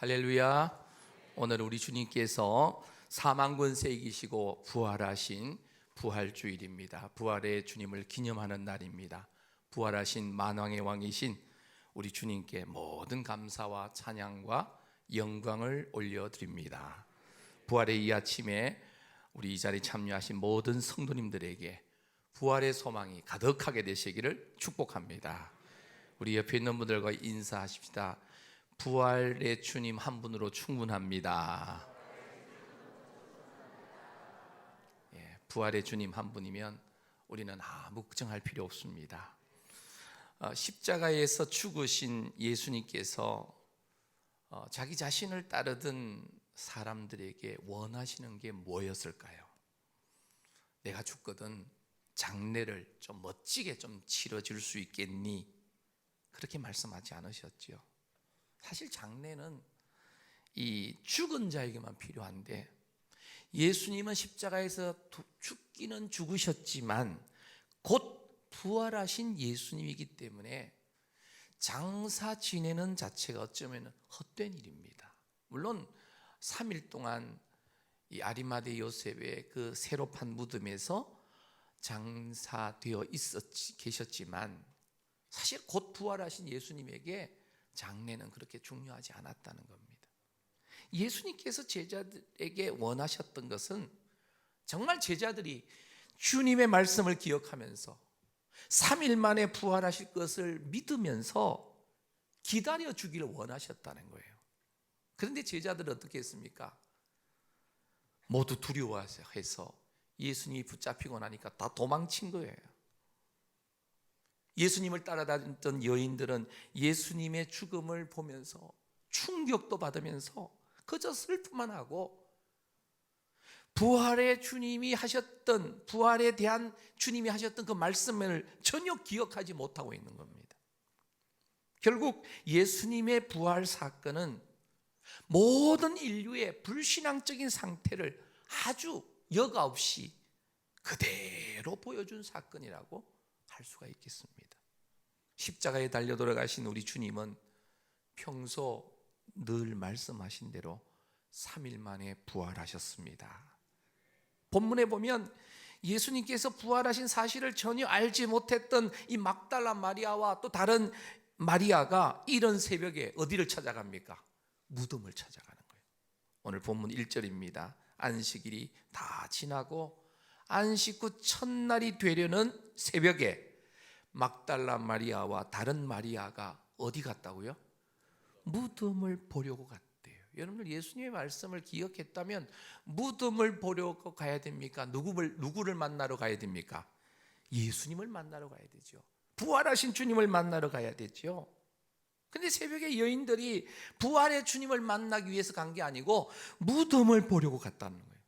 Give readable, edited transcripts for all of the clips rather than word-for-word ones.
할렐루야. 오늘 우리 주님께서 사망권세 이기시고 부활하신 부활주일입니다. 부활의 주님을 기념하는 날입니다. 부활하신 만왕의 왕이신 우리 주님께 모든 감사와 찬양과 영광을 올려드립니다. 부활의 이 아침에 우리 이 자리에 참여하신 모든 성도님들에게 부활의 소망이 가득하게 되시기를 축복합니다. 우리 옆에 있는 분들과 인사하십시다. 부활의 주님 한 분으로 충분합니다. 부활의 주님 한 분이면 우리는 아무 걱정할 필요 없습니다. 십자가에서 죽으신 예수님께서 자기 자신을 따르던 사람들에게 원하시는 게 뭐였을까요? 내가 죽거든 장례를 좀 멋지게 좀 치러줄 수 있겠니? 그렇게 말씀하지 않으셨죠. 사실 장례는 이 죽은 자에게만 필요한데 예수님은 십자가에서 죽기는 죽으셨지만 곧 부활하신 예수님이기 때문에 장사 지내는 자체가 어쩌면 헛된 일입니다. 물론 3일 동안 이 아리마대 요셉의 그 새로 판 무덤에서 장사되어 계셨지만 사실 곧 부활하신 예수님에게 장례는 그렇게 중요하지 않았다는 겁니다. 예수님께서 제자들에게 원하셨던 것은 정말 제자들이 주님의 말씀을 기억하면서 3일 만에 부활하실 것을 믿으면서 기다려 주기를 원하셨다는 거예요. 그런데 제자들은 어떻게 했습니까? 모두 두려워해서 예수님이 붙잡히고 나니까 다 도망친 거예요. 예수님을 따라다녔던 여인들은 예수님의 죽음을 보면서 충격도 받으면서 그저 슬픔만 하고 부활의 주님이 하셨던, 부활에 대한 주님이 하셨던 그 말씀을 전혀 기억하지 못하고 있는 겁니다. 결국 예수님의 부활 사건은 모든 인류의 불신앙적인 상태를 아주 여과 없이 그대로 보여준 사건이라고 할 수가 있겠습니다. 십자가에 달려 돌아가신 우리 주님은 평소 늘 말씀하신 대로 3일 만에 부활하셨습니다. 본문에 보면 예수님께서 부활하신 사실을 전혀 알지 못했던 이 막달라 마리아와 또 다른 마리아가 이른 새벽에 어디를 찾아갑니까? 무덤을 찾아가는 거예요. 오늘 본문 1절입니다. 안식일이 다 지나고 안식 후 첫날이 되려는 새벽에 막달라 마리아와 다른 마리아가 어디 갔다고요? 무덤을 보려고 갔대요. 여러분들 예수님의 말씀을 기억했다면 무덤을 보려고 가야 됩니까? 누구를 만나러 가야 됩니까? 예수님을 만나러 가야 되죠. 부활하신 주님을 만나러 가야 되죠. 근데 새벽에 여인들이 부활의 주님을 만나기 위해서 간 게 아니고 무덤을 보려고 갔다는 거예요.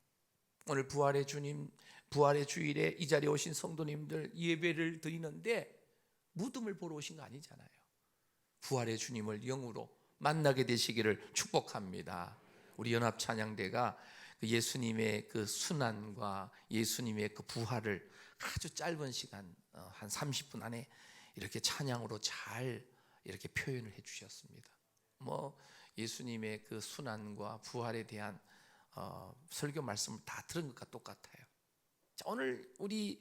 오늘 부활의 주님, 부활의 주일에 이 자리에 오신 성도님들 예배를 드리는데 무덤을 보러 오신 거 아니잖아요. 부활의 주님을 영으로 만나게 되시기를 축복합니다. 우리 연합 찬양대가 예수님의 그 순환과 예수님의 그 부활을 아주 짧은 시간 한 30분 안에 이렇게 찬양으로 잘 이렇게 표현을 해 주셨습니다. 예수님의 그 순환과 부활에 대한 설교 말씀을 다 들은 것과 똑같아요. 자, 오늘 우리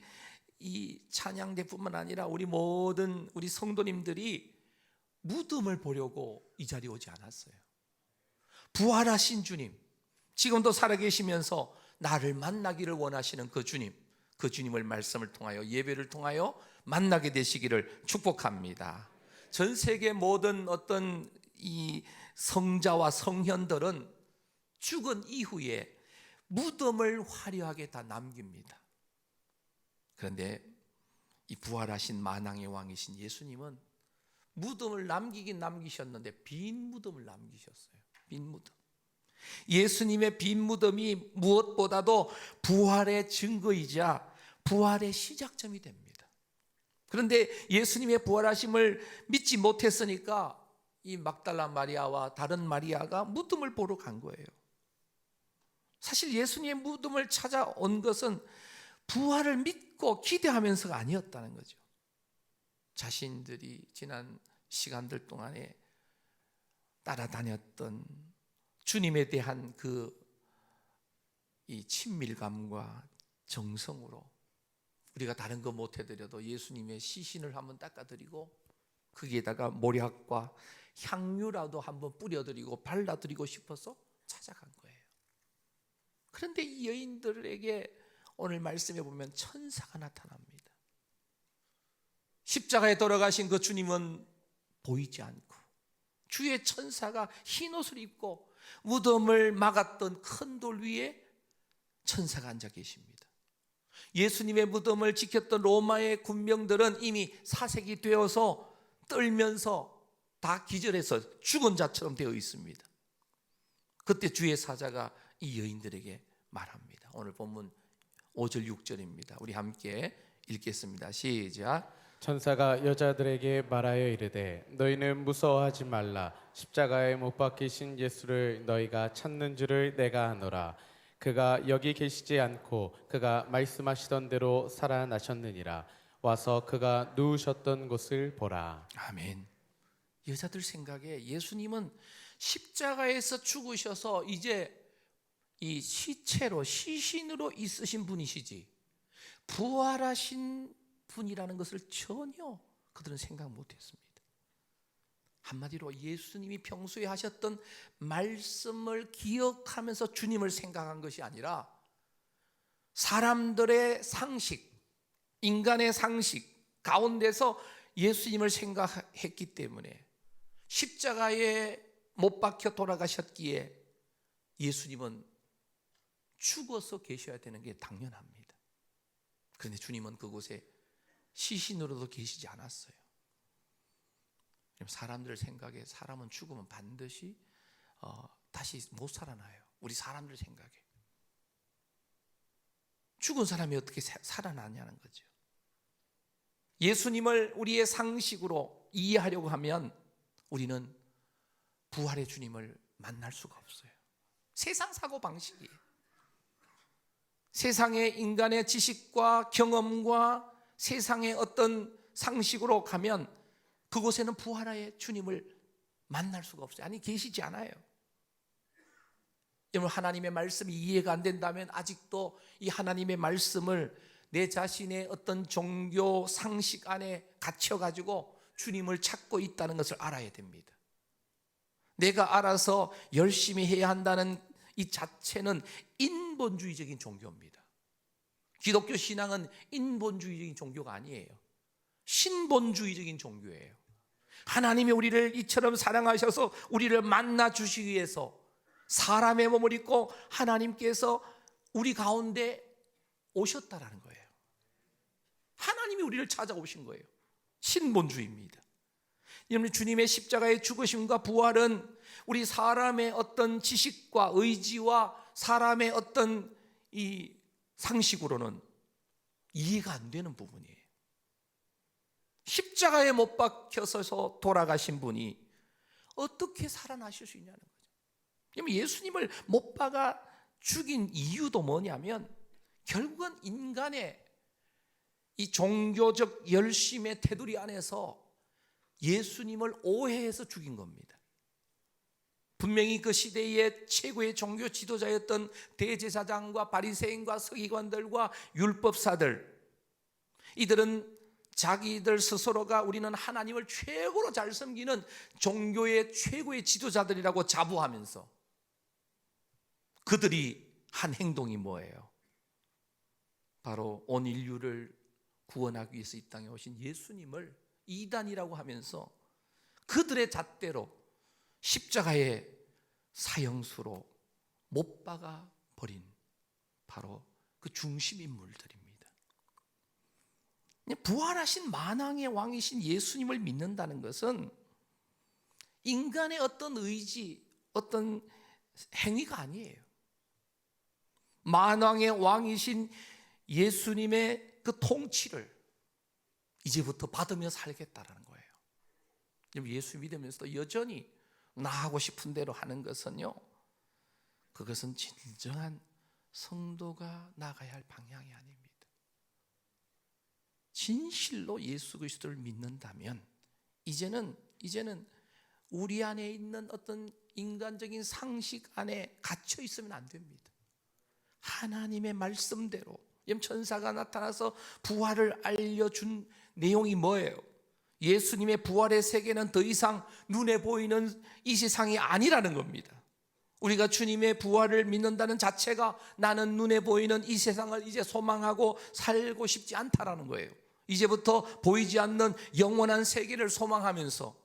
이 찬양대뿐만 아니라 우리 모든 우리 성도님들이 무덤을 보려고 이 자리에 오지 않았어요. 부활하신 주님, 지금도 살아계시면서 나를 만나기를 원하시는 그 주님, 그 주님을 말씀을 통하여 예배를 통하여 만나게 되시기를 축복합니다. 전 세계 모든 어떤 이 성자와 성현들은 죽은 이후에 무덤을 화려하게 다 남깁니다. 그런데 이 부활하신 만왕의 왕이신 예수님은 무덤을 남기긴 남기셨는데 빈 무덤을 남기셨어요. 빈 무덤. 예수님의 빈 무덤이 무엇보다도 부활의 증거이자 부활의 시작점이 됩니다. 그런데 예수님의 부활하심을 믿지 못했으니까 이 막달라 마리아와 다른 마리아가 무덤을 보러 간 거예요. 사실 예수님의 무덤을 찾아온 것은 부활을 믿고 기대하면서가 아니었다는 거죠. 자신들이 지난 시간들 동안에 따라다녔던 주님에 대한 이 친밀감과 정성으로 우리가 다른 거 못 해드려도 예수님의 시신을 한번 닦아드리고 거기에다가 모략과 향유라도 한번 뿌려드리고 발라드리고 싶어서 찾아간 거예요. 그런데 이 여인들에게 오늘 말씀해 보면 천사가 나타납니다. 십자가에 돌아가신 그 주님은 보이지 않고 주의 천사가 흰옷을 입고 무덤을 막았던 큰 돌 위에 천사가 앉아 계십니다. 예수님의 무덤을 지켰던 로마의 군병들은 이미 사색이 되어서 떨면서 다 기절해서 죽은 자처럼 되어 있습니다. 그때 주의 사자가 이 여인들에게 말합니다. 오늘 본문 5절 6절입니다. 우리 함께 읽겠습니다. 시작. 천사가 여자들에게 말하여 이르되 너희는 무서워하지 말라. 십자가에 못 박히신 예수를 너희가 찾는 줄을 내가 아노라. 그가 여기 계시지 않고 그가 말씀하시던 대로 살아나셨느니라. 와서 그가 누우셨던 곳을 보라. 아멘. 여자들 생각에 예수님은 십자가에서 죽으셔서 이제 이 시체로 시신으로 있으신 분이시지 부활하신 분이라는 것을 전혀 그들은 생각 못했습니다. 한마디로 예수님이 평소에 하셨던 말씀을 기억하면서 주님을 생각한 것이 아니라 사람들의 상식, 인간의 상식 가운데서 예수님을 생각했기 때문에 십자가에 못 박혀 돌아가셨기에 예수님은 죽어서 계셔야 되는 게 당연합니다. 그런데 주님은 그곳에 시신으로도 계시지 않았어요. 사람들 생각에 사람은 죽으면 반드시 다시 못 살아나요. 우리 사람들 생각에 죽은 사람이 어떻게 살아나냐는 거죠. 예수님을 우리의 상식으로 이해하려고 하면 우리는 부활의 주님을 만날 수가 없어요. 세상 사고 방식이에요. 세상의 인간의 지식과 경험과 세상의 어떤 상식으로 가면 그곳에는 부활의 주님을 만날 수가 없어요. 아니, 계시지 않아요. 여러분, 하나님의 말씀이 이해가 안 된다면 아직도 이 하나님의 말씀을 내 자신의 어떤 종교 상식 안에 갇혀가지고 주님을 찾고 있다는 것을 알아야 됩니다. 내가 알아서 열심히 해야 한다는 이 자체는 인본주의적인 종교입니다. 기독교 신앙은 인본주의적인 종교가 아니에요. 신본주의적인 종교예요. 하나님이 우리를 이처럼 사랑하셔서 우리를 만나 주시기 위해서 사람의 몸을 입고 하나님께서 우리 가운데 오셨다라는 거예요. 하나님이 우리를 찾아오신 거예요. 신본주의입니다. 여러분, 주님의 십자가의 죽으심과 부활은 우리 사람의 어떤 지식과 의지와 사람의 어떤 이 상식으로는 이해가 안 되는 부분이에요. 십자가에 못 박혀서 돌아가신 분이 어떻게 살아나실 수 있냐는 거죠. 예수님을 못 박아 죽인 이유도 뭐냐면 결국은 인간의 이 종교적 열심의 테두리 안에서 예수님을 오해해서 죽인 겁니다. 분명히 그 시대의 최고의 종교 지도자였던 대제사장과 바리새인과 서기관들과 율법사들, 이들은 자기들 스스로가 우리는 하나님을 최고로 잘 섬기는 종교의 최고의 지도자들이라고 자부하면서 그들이 한 행동이 뭐예요? 바로 온 인류를 구원하기 위해서 이 땅에 오신 예수님을 이단이라고 하면서 그들의 잣대로 십자가의 사형수로 못 박아 버린 바로 그 중심 인물들입니다. 부활하신 만왕의 왕이신 예수님을 믿는다는 것은 인간의 어떤 의지, 어떤 행위가 아니에요. 만왕의 왕이신 예수님의 그 통치를 이제부터 받으며 살겠다라는 거예요. 예수 믿으면서도 여전히 나하고 싶은 대로 하는 것은요, 그것은 진정한 성도가 나가야 할 방향이 아닙니다. 진실로 예수 그리스도를 믿는다면 이제는 우리 안에 있는 어떤 인간적인 상식 안에 갇혀 있으면 안 됩니다. 하나님의 말씀대로 천사가 나타나서 부활을 알려준 내용이 뭐예요? 예수님의 부활의 세계는 더 이상 눈에 보이는 이 세상이 아니라는 겁니다. 우리가 주님의 부활을 믿는다는 자체가 나는 눈에 보이는 이 세상을 이제 소망하고 살고 싶지 않다라는 거예요. 이제부터 보이지 않는 영원한 세계를 소망하면서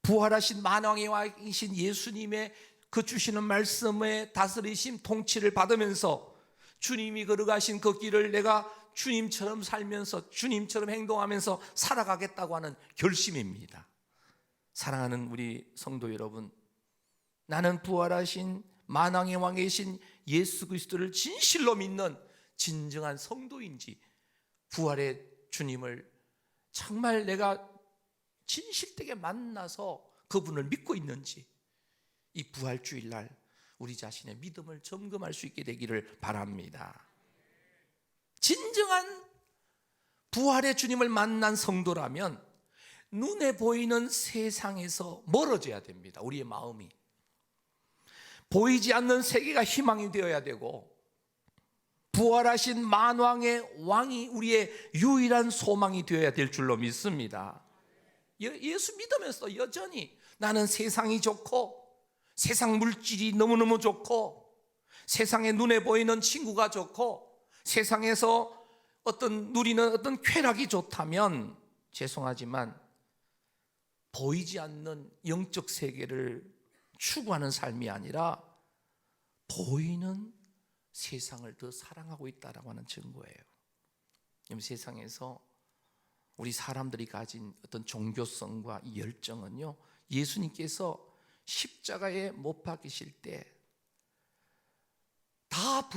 부활하신 만왕의 왕이신 예수님의 그 주시는 말씀의 다스리심 통치를 받으면서 주님이 걸어가신 그 길을 내가 주님처럼 살면서 주님처럼 행동하면서 살아가겠다고 하는 결심입니다. 사랑하는 우리 성도 여러분, 나는 부활하신 만왕의 왕이신 예수 그리스도를 진실로 믿는 진정한 성도인지, 부활의 주님을 정말 내가 진실되게 만나서 그분을 믿고 있는지, 이 부활주일날 우리 자신의 믿음을 점검할 수 있게 되기를 바랍니다. 진정한 부활의 주님을 만난 성도라면 눈에 보이는 세상에서 멀어져야 됩니다. 우리의 마음이 보이지 않는 세계가 희망이 되어야 되고, 부활하신 만왕의 왕이 우리의 유일한 소망이 되어야 될 줄로 믿습니다. 예수 믿으면서 여전히 나는 세상이 좋고, 세상 물질이 너무너무 좋고, 세상에 눈에 보이는 친구가 좋고, 세상에서 누리는 어떤 쾌락이 좋다면 죄송하지만 보이지 않는 영적 세계를 추구하는 삶이 아니라 보이는 세상을 더 사랑하고 있다라고 하는 증거예요. 세상에서 우리 사람들이 가진 어떤 종교성과 이 열정은요, 예수님께서 십자가에 못 박히실 때 다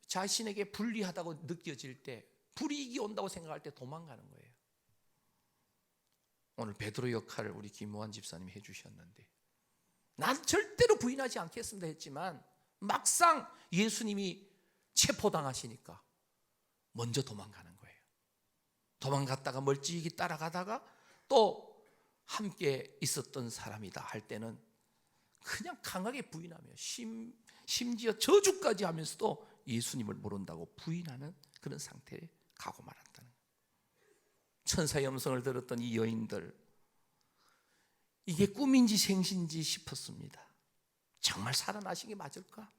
자신에게 불리하다고 느껴질 때, 불이익이 온다고 생각할 때 도망가는 거예요. 오늘 베드로 역할을 우리 김모환 집사님이 해주셨는데, 난 절대로 부인하지 않겠습니다 했지만 막상 예수님이 체포당하시니까 먼저 도망가는 거예요. 도망갔다가 멀찍이 따라가다가 또 함께 있었던 사람이다 할 때는 그냥 강하게 부인하며 심지어 저주까지 하면서도 예수님을 모른다고 부인하는 그런 상태에 가고 말았다는 거예요. 천사의 음성을 들었던 이 여인들, 이게 꿈인지 생신지 싶었습니다. 정말 살아나신 게 맞을까?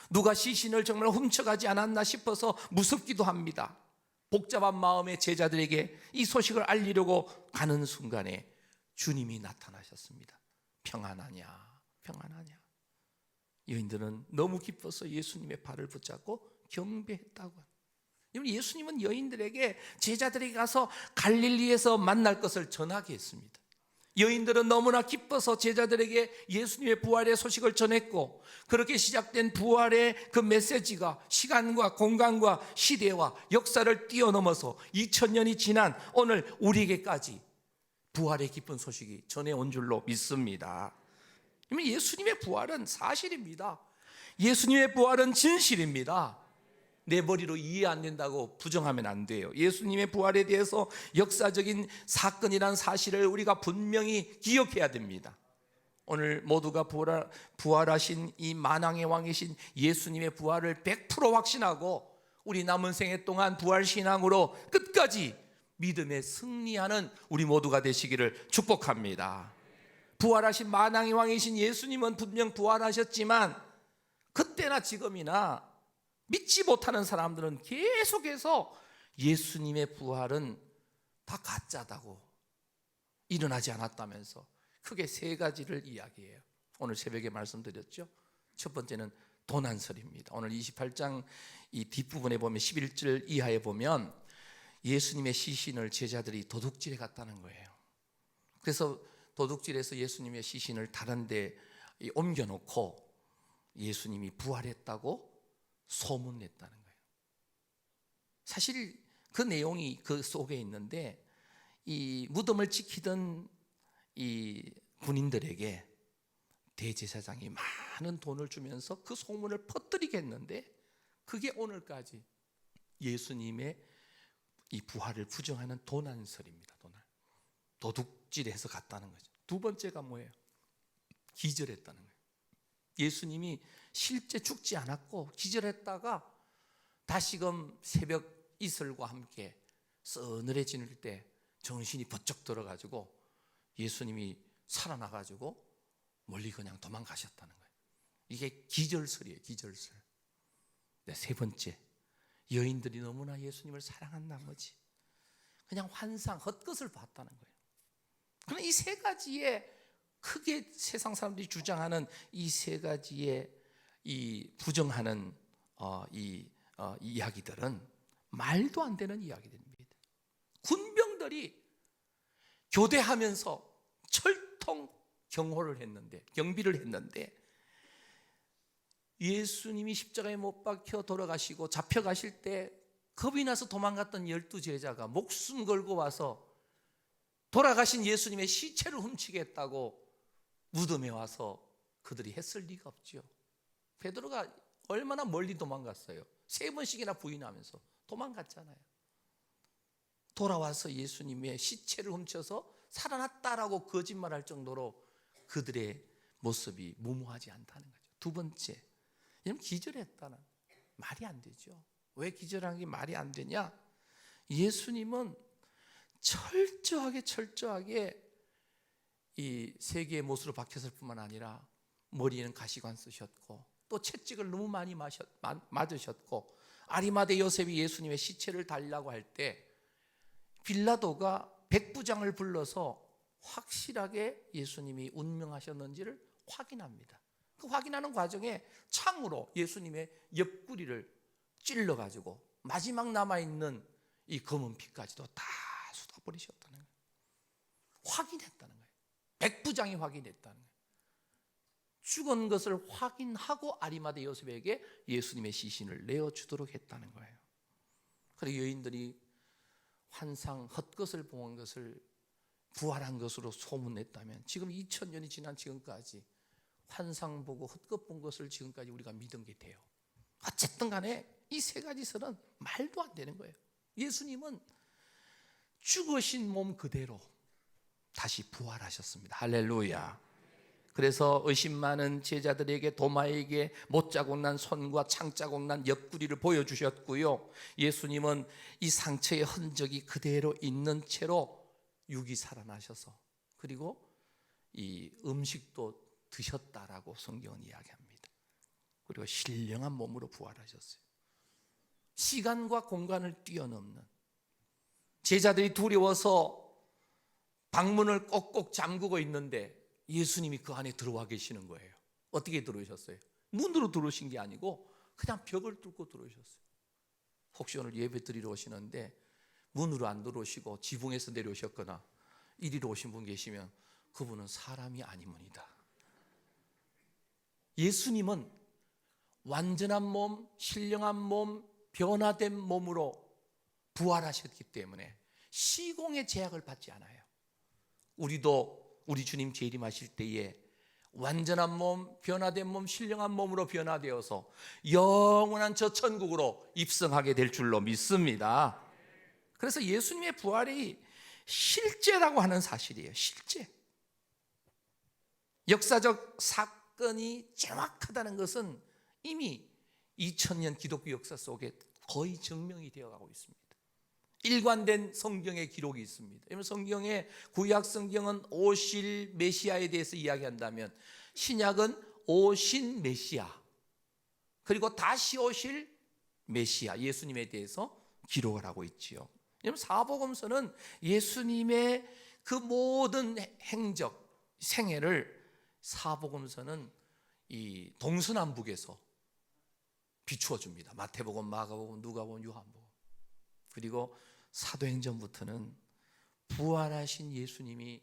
누가 시신을 정말 훔쳐가지 않았나 싶어서 무섭기도 합니다. 복잡한 마음의 제자들에게 이 소식을 알리려고 가는 순간에 주님이 나타나셨습니다. 평안하냐, 평안하냐. 여인들은 너무 기뻐서 예수님의 발을 붙잡고 경배했다고 합니다. 예수님은 여인들에게, 제자들에게 가서 갈릴리에서 만날 것을 전하게 했습니다. 여인들은 너무나 기뻐서 제자들에게 예수님의 부활의 소식을 전했고, 그렇게 시작된 부활의 그 메시지가 시간과 공간과 시대와 역사를 뛰어넘어서 2000년이 지난 오늘 우리에게까지 부활의 기쁜 소식이 전해온 줄로 믿습니다. 예수님의 부활은 사실입니다. 예수님의 부활은 진실입니다. 내 머리로 이해 안 된다고 부정하면 안 돼요. 예수님의 부활에 대해서 역사적인 사건이란 사실을 우리가 분명히 기억해야 됩니다. 오늘 모두가 부활하신 이 만왕의 왕이신 예수님의 부활을 100% 확신하고 우리 남은 생애 동안 부활신앙으로 끝까지 믿음에 승리하는 우리 모두가 되시기를 축복합니다. 부활하신 만왕의 왕이신 예수님은 분명 부활하셨지만 그때나 지금이나 믿지 못하는 사람들은 계속해서 예수님의 부활은 다 가짜다고, 일어나지 않았다면서 크게 세 가지를 이야기해요. 오늘 새벽에 말씀드렸죠. 첫 번째는 도난설입니다. 오늘 28장 이 뒷부분에 보면 11절 이하에 보면 예수님의 시신을 제자들이 도둑질해 갔다는 거예요. 그래서 도둑질해서 예수님의 시신을 다른 데 옮겨놓고 예수님이 부활했다고 소문냈다는 거예요. 사실 그 내용이 그 속에 있는데, 이 무덤을 지키던 이 군인들에게 대제사장이 많은 돈을 주면서 그 소문을 퍼뜨리게 했는데, 그게 오늘까지 예수님의 이 부활을 부정하는 도난설입니다. 도둑질해서 갔다는 거죠. 두 번째가 뭐예요? 기절했다는 거예요. 예수님이 실제 죽지 않았고 기절했다가 다시금 새벽 이슬과 함께 서늘해질 때 정신이 번쩍 들어가지고 예수님이 살아나가지고 멀리 그냥 도망가셨다는 거예요. 이게 기절설이에요. 기절설. 세 번째, 여인들이 너무나 예수님을 사랑한 나머지 그냥 환상, 헛것을 봤다는 거예요. 그럼 이 세 가지의 크게 세상 사람들이 주장하는 이 세 가지의 이 부정하는 이야기들은 말도 안 되는 이야기들입니다. 군병들이 교대하면서 철통 경비를 했는데 예수님이 십자가에 못 박혀 돌아가시고 잡혀가실 때 겁이 나서 도망갔던 12제자가 목숨 걸고 와서 돌아가신 예수님의 시체를 훔치겠다고 무덤에 와서 그들이 했을 리가 없죠. 베드로가 얼마나 멀리 도망갔어요. 3번씩이나 부인하면서 도망갔잖아요. 돌아와서 예수님의 시체를 훔쳐서 살아났다라고 거짓말할 정도로 그들의 모습이 무모하지 않다는 거죠. 두 번째, 기절했다는 말이 안 되죠. 왜 기절한 게 말이 안 되냐? 예수님은 철저하게 이 세 개의 못으로 박혔을 뿐만 아니라 머리에는 가시관 쓰셨고 또 채찍을 너무 많이 맞으셨고 아리마대 요셉이 예수님의 시체를 달라고 할 때 빌라도가 백부장을 불러서 확실하게 예수님이 운명하셨는지를 확인합니다. 그 확인하는 과정에 창으로 예수님의 옆구리를 찔러가지고 마지막 남아있는 이 검은 피까지도 다 쏟아버리셨다는 거예요. 확인했다는 거예요. 백부장이 확인했다는 거예요. 죽은 것을 확인하고 아리마대 요셉에게 예수님의 시신을 내어주도록 했다는 거예요. 그리고 여인들이 환상, 헛것을 본 것을 부활한 것으로 소문냈다면 지금 2000년이 지난 지금까지 환상 보고 헛것 본 것을 지금까지 우리가 믿은 게 돼요. 어쨌든 간에 이 세 가지 설은 말도 안 되는 거예요. 예수님은 죽으신 몸 그대로 다시 부활하셨습니다. 할렐루야. 그래서 의심 많은 제자들에게 도마에게 못자국 난 손과 창자국 난 옆구리를 보여주셨고요. 예수님은 이 상처의 흔적이 그대로 있는 채로 육이 살아나셔서 그리고 이 음식도 드셨다라고 성경은 이야기합니다. 그리고 신령한 몸으로 부활하셨어요. 시간과 공간을 뛰어넘는, 제자들이 두려워서 방문을 꼭꼭 잠그고 있는데 예수님이 그 안에 들어와 계시는 거예요. 어떻게 들어오셨어요? 문으로 들어오신 게 아니고 그냥 벽을 뚫고 들어오셨어요. 혹시 오늘 예배 드리러 오시는데 문으로 안 들어오시고 지붕에서 내려오셨거나 이리로 오신 분 계시면 그분은 사람이 아니문이다. 예수님은 완전한 몸, 신령한 몸, 변화된 몸으로 부활하셨기 때문에 시공의 제약을 받지 않아요. 우리도 우리 주님 재림하실 때에 완전한 몸, 변화된 몸, 신령한 몸으로 변화되어서 영원한 저 천국으로 입성하게 될 줄로 믿습니다. 그래서 예수님의 부활이 실제라고 하는 사실이에요. 실제. 역사적 사건이 정확하다는 것은 이미 2000년 기독교 역사 속에 거의 증명이 되어가고 있습니다. 일관된 성경의 기록이 있습니다. 여러분, 성경의 구약 성경은 오실 메시아에 대해서 이야기한다면 신약은 오신 메시아 그리고 다시 오실 메시아 예수님에 대해서 기록을 하고 있지요. 여러분, 사복음서는 예수님의 그 모든 행적 생애를 사복음서는 이 동서남북에서 비추어 줍니다. 마태복음, 마가복음, 누가복음, 요한복음. 그리고 사도행전부터는 부활하신 예수님이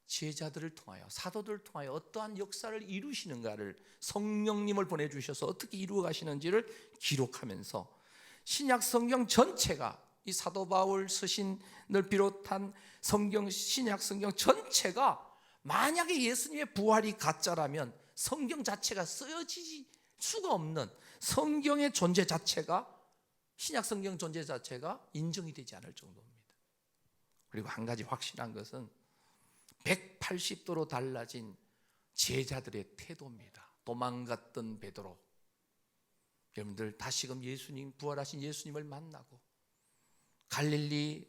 제자들을 통하여 사도들을 통하여 어떠한 역사를 이루시는가를 성령님을 보내주셔서 어떻게 이루어 가시는지를 기록하면서 신약 성경 전체가 이 사도 바울 서신을 비롯한 성경 신약 성경 전체가 만약에 예수님의 부활이 가짜라면 성경 자체가 쓰여질 수가 없는 성경의 존재 자체가 신약 성경 존재 자체가 인정이 되지 않을 정도입니다. 그리고 한 가지 확실한 것은 180도로 달라진 제자들의 태도입니다. 도망갔던 베드로, 여러분들 다시금 예수님, 부활하신 예수님을 만나고 갈릴리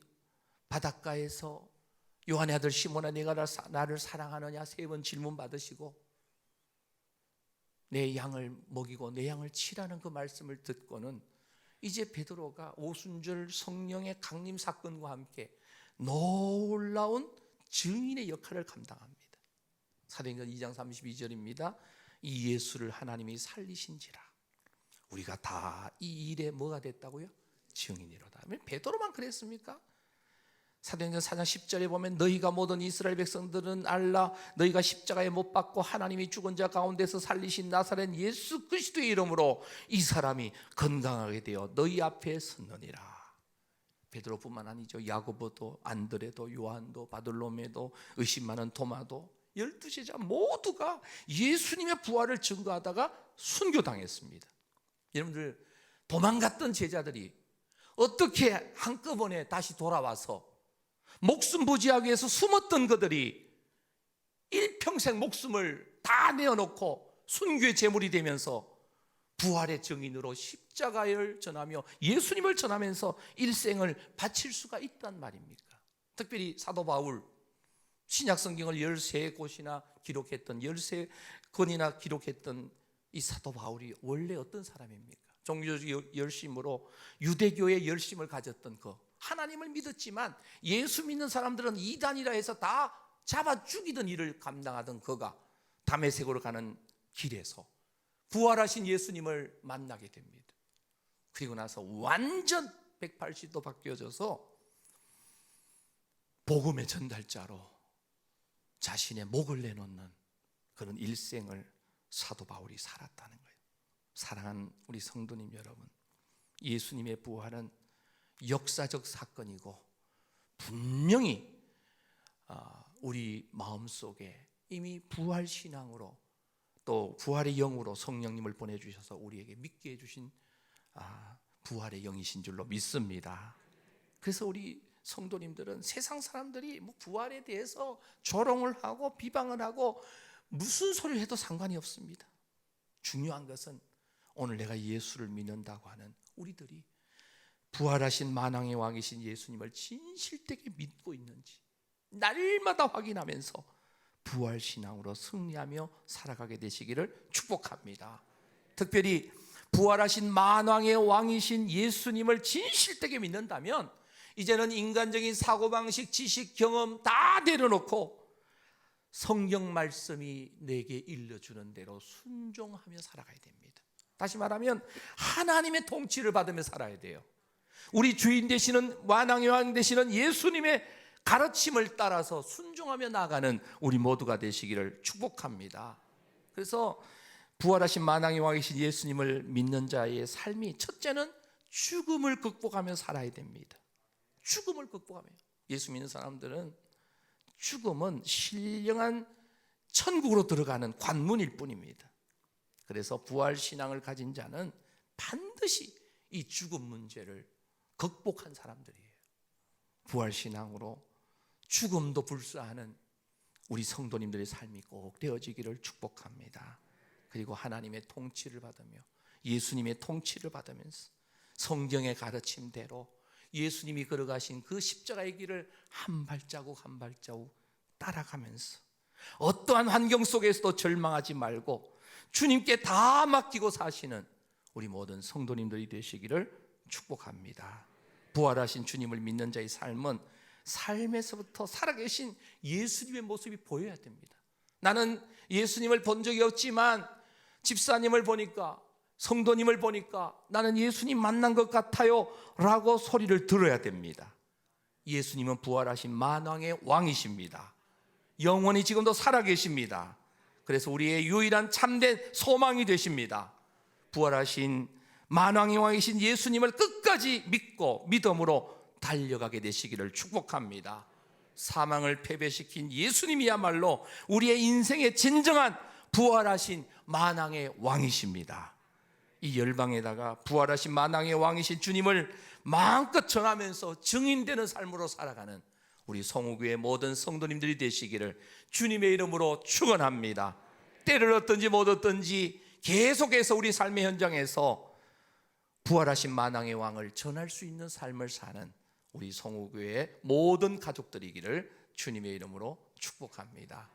바닷가에서 요한의 아들 시몬아, 네가 나를 사랑하느냐 3번 질문 받으시고 내 양을 먹이고 내 양을 치라는 그 말씀을 듣고는 이제 베드로가 오순절 성령의 강림 사건과 함께 놀라운 증인의 역할을 감당합니다. 사도행전 2장 32절입니다. 이 예수를 하나님이 살리신지라 우리가 다 이 일에 뭐가 됐다고요? 증인이로다. 베드로만 그랬습니까? 사도행전 4장 10절에 보면 너희가 모든 이스라엘 백성들은 알라 너희가 십자가에 못 박고 하나님이 죽은 자 가운데서 살리신 나사렛 예수 그리스도의 이름으로 이 사람이 건강하게 되어 너희 앞에 섰느니라. 베드로뿐만 아니죠. 야고보도 안드레도 요한도 바돌로메도 의심 많은 도마도 12제자 모두가 예수님의 부활을 증거하다가 순교당했습니다. 여러분들 도망갔던 제자들이 어떻게 한꺼번에 다시 돌아와서 목숨 부지하기 위해서 숨었던 그들이 일평생 목숨을 다 내어놓고 순교의 제물이 되면서 부활의 증인으로 십자가를 전하며 예수님을 전하면서 일생을 바칠 수가 있단 말입니까? 특별히 사도 바울 신약 성경을 13곳이나 기록했던 13권이나 기록했던 이 사도 바울이 원래 어떤 사람입니까? 종교적 열심으로 유대교의 열심을 가졌던 그 하나님을 믿었지만 예수 믿는 사람들은 이단이라 해서 다 잡아 죽이던 일을 감당하던 그가 다메섹으로 가는 길에서 부활하신 예수님을 만나게 됩니다. 그리고 나서 완전 180도 바뀌어져서 복음의 전달자로 자신의 목을 내놓는 그런 일생을 사도 바울이 살았다는 거예요. 사랑하는 우리 성도님 여러분, 예수님의 부활은 역사적 사건이고 분명히 우리 마음속에 이미 부활신앙으로 또 부활의 영으로 성령님을 보내주셔서 우리에게 믿게 해주신 부활의 영이신 줄로 믿습니다. 그래서 우리 성도님들은 세상 사람들이 뭐 부활에 대해서 조롱을 하고 비방을 하고 무슨 소리를 해도 상관이 없습니다. 중요한 것은 오늘 내가 예수를 믿는다고 하는 우리들이 부활하신 만왕의 왕이신 예수님을 진실되게 믿고 있는지 날마다 확인하면서 부활신앙으로 승리하며 살아가게 되시기를 축복합니다. 특별히 부활하신 만왕의 왕이신 예수님을 진실되게 믿는다면 이제는 인간적인 사고방식, 지식, 경험 다 내려놓고 성경 말씀이 내게 일러주는 대로 순종하며 살아가야 됩니다. 다시 말하면 하나님의 통치를 받으며 살아야 돼요. 우리 주인 되시는 만왕의 왕 되시는 예수님의 가르침을 따라서 순종하며 나아가는 우리 모두가 되시기를 축복합니다. 그래서 부활하신 만왕의 왕이신 예수님을 믿는 자의 삶이 첫째는 죽음을 극복하며 살아야 됩니다. 죽음을 극복하며. 예수 믿는 사람들은 죽음은 신령한 천국으로 들어가는 관문일 뿐입니다. 그래서 부활신앙을 가진 자는 반드시 이 죽음 문제를 극복한 사람들이에요. 부활신앙으로 죽음도 불사하는 우리 성도님들의 삶이 꼭 되어지기를 축복합니다. 그리고 하나님의 통치를 받으며 예수님의 통치를 받으면서 성경의 가르침대로 예수님이 걸어가신 그 십자가의 길을 한 발자국 한 발자국 따라가면서 어떠한 환경 속에서도 절망하지 말고 주님께 다 맡기고 사시는 우리 모든 성도님들이 되시기를 축복합니다. 부활하신 주님을 믿는 자의 삶은 삶에서부터 살아계신 예수님의 모습이 보여야 됩니다. 나는 예수님을 본 적이 없지만 집사님을 보니까 성도님을 보니까 나는 예수님 만난 것 같아요 라고 소리를 들어야 됩니다. 예수님은 부활하신 만왕의 왕이십니다. 영원히 지금도 살아계십니다. 그래서 우리의 유일한 참된 소망이 되십니다. 부활하신 만왕의 왕이신 예수님을 끝까지 믿고 믿음으로 달려가게 되시기를 축복합니다. 사망을 패배시킨 예수님이야말로 우리의 인생의 진정한 부활하신 만왕의 왕이십니다. 이 열방에다가 부활하신 만왕의 왕이신 주님을 마음껏 전하면서 증인되는 삶으로 살아가는 우리 성우교회 모든 성도님들이 되시기를 주님의 이름으로 축원합니다. 때를 얻든지 못 얻든지 계속해서 우리 삶의 현장에서 부활하신 만왕의 왕을 전할 수 있는 삶을 사는 우리 성우교회 모든 가족들이기를 주님의 이름으로 축복합니다.